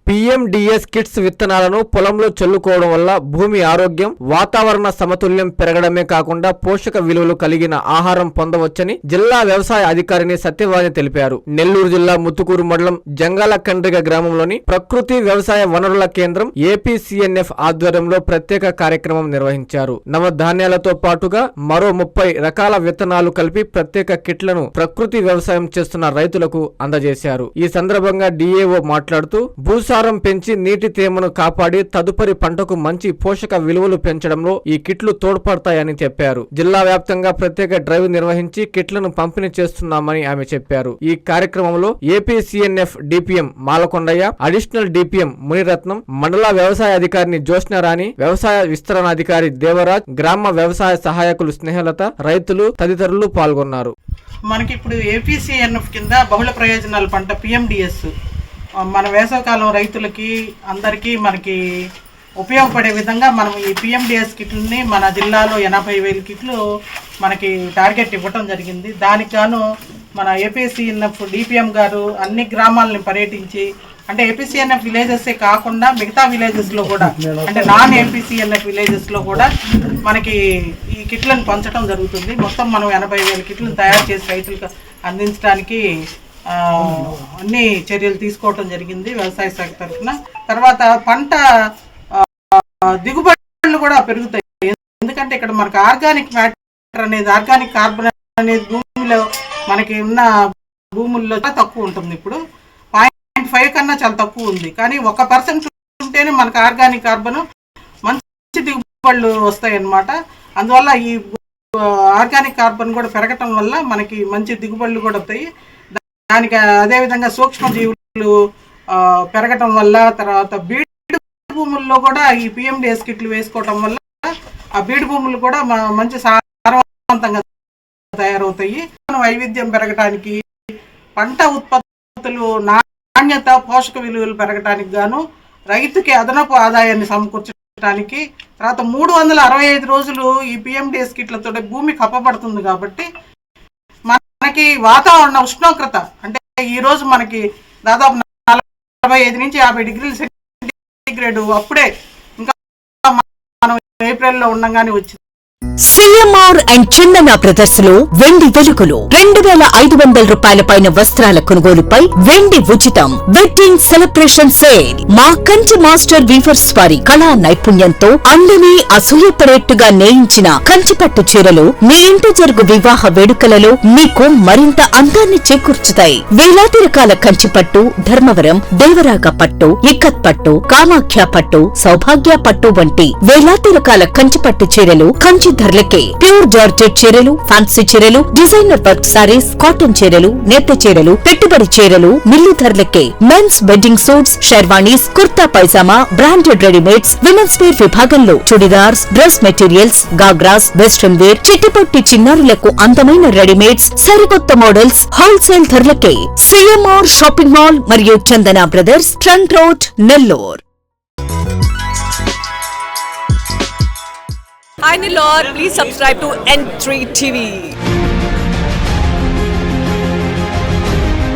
PMDS kits విత్తనాలను పొలంలో చల్లుకోవడం వల్ల భూమి ఆరోగ్యం, వాతావరణ సమతుల్యం పెరగడమే కాకుండా పోషక విలువలు కలిగిన ఆహారం పొందవచ్చని జిల్లా వ్యవసాయ అధికారిని సత్యవాణి తెలిపారు. నెల్లూరు జిల్లా ముత్తుకూరు మండలం జంగాల కండ్రిగ గ్రామంలోని ప్రకృతి వ్యవసాయ వనరుల కేంద్రం APCNF ఆధ్వర్యంలో ప్రత్యేక కార్యక్రమం నిర్వహించారు. నవధాన్యాలతో పాటుగా మరో 30 రకాల విత్తనాలు కలిపి ప్రత్యేక కిట్లను ప్రకృతి వ్యవసాయం చేస్తున్న రైతులకు అందజేశారు. ఈ సందర్భంగా DAO మాట్లాడుతూ భూసారం పెంచి నీటి తేమను కాపాడి తదుపరి పంటకు మంచి పోషక విలువలు పెంచడంలో ఈ కిట్లు తోడ్పడతాయని చెప్పారు. జిల్లా వ్యాప్తంగా ప్రత్యేక డ్రైవ్ నిర్వహించి కిట్లను పంపిణీ చేస్తున్నామని ఆమె చెప్పారు. ఈ కార్యక్రమంలో APCNF DPM Malakondaiah, additional DPM Muniratnam, మండల వ్యవసాయ అధికారిని జ్యోత్స్నారాణి, వ్యవసాయ విస్తరణాధికారి దేవరాజ్, గ్రామ వ్యవసాయ సహాయకులు స్నేహలత, రైతులు తదితరులు పాల్గొన్నారు. మనకి ఇప్పుడు APCNF కింద బహుళ ప్రయోజనాల పంట PMDS మన వేసవకాలం రైతులకి అందరికీ మనకి ఉపయోగపడే విధంగా మనం ఈ PMDS కిట్లని మన జిల్లాలో 80,000 కిట్లు మనకి టార్గెట్ ఇవ్వటం జరిగింది. దానికి గాను మన APCNF DPM గారు అన్ని గ్రామాలని పర్యటించి, అంటే APCNF విలేజెసే కాకుండా మిగతా విలేజెస్లో కూడా, అంటే నాన్ APCNF విలేజెస్లో కూడా మనకి ఈ కిట్లను పంచడం జరుగుతుంది. మొత్తం మనం 80,000 కిట్లను తయారు చేసి రైతులకు అందించడానికి అన్ని చర్యలు తీసుకోవటం జరిగింది వ్యవసాయ శాఖ తరఫున. తర్వాత పంట దిగుబడులు కూడా పెరుగుతాయి. ఎందుకంటే ఇక్కడ మనకు ఆర్గానిక్ మ్యాటర్ అనేది, ఆర్గానిక్ కార్బన్ అనేది భూమిలో మనకి ఉన్న భూముల్లో తక్కువ ఉంటుంది. ఇప్పుడు 0.5 కన్నా చాలా తక్కువ ఉంది. కానీ 1% ఉంటేనే మనకు ఆర్గానిక్ కార్బన్ మంచి దిగుబడులు వస్తాయి అన్నమాట. అందువల్ల ఈ ఆర్గానిక్ కార్బన్ కూడా పెరగటం వల్ల మనకి మంచి దిగుబడులు కూడా వస్తాయి. దానికి అదేవిధంగా సూక్ష్మజీవులు పెరగటం వల్ల, తర్వాత బీడు భూముల్లో కూడా ఈ PMDS కిట్లు వేసుకోవటం వల్ల ఆ బీడు భూములు కూడా మంచి సారవంతంగా తయారవుతాయి. వైవిధ్యం పెరగటానికి, పంట ఉత్పత్తులు నాణ్యత, పోషక విలువలు పెరగటానికి గాను రైతుకి అదనపు ఆదాయాన్ని సమకూర్చడానికి, తర్వాత 365 రోజులు ఈ PMDS కిట్లతో భూమి కప్పబడుతుంది. కాబట్టి మనకి వాతావరణ ఉష్ణోగ్రత అంటే ఈ రోజు మనకి దాదాపు 45 నుంచి 50 డిగ్రీల సెంటీగ్రేడ్ అప్పుడే ఇంకా మనం ఏప్రిల్లో ఉండగానే వచ్చింది. CMR అండ్ చందన బ్రదర్స్ లో వెండి వెలుగులు 2,500 రూపాయల పైన వస్త్రాల కొనుగోలుపై వెండి ఉచితం. Wedding celebration sale. మా కంచి మాస్టర్ వీవర్స్ వారి కళా నైపుణ్యంతో అందరినీ అసూయపడేట్టుగా నేయించిన కంచిపట్టు చీరలు మీ ఇంటి జరుగు వివాహ వేడుకలలో మీకు మరింత అందాన్ని చేకూర్చుతాయి. వేలాది రకాల కంచిపట్టు, ధర్మవరం, దేవరాగ పట్టు, ఇక్కత్ పట్టు, కామాఖ్య పట్టు, సౌభాగ్య పట్టు వంటి వేలాది రకాల కంచిపట్టు చీరలు కంచి ధరలకే. ప్యూర్ జార్జెట్ చీరలు, ఫ్యాన్సీ చీరలు, డిజైనర్ వర్క్ సారీస్, కాటన్ చీరలు, నేత చీరలు, పెట్టుబడి చీరలు మిల్లు ధరలకే. Men's wedding suits, sherwanis, kurta pyjama, branded readymades, women's wear విభాగంలో churidars, dress materials, ghagras, western wear, చిట్టిపొట్టి చిన్నారులకు అందమైన రెడీమేడ్స్, సరికొత్త మోడల్స్ హోల్సేల్ ధరలకే. CMR షాపింగ్ మాల్ మరియు Chandana brothers, trunk road, Nellore. Hi Nilor, please subscribe to N3 TV.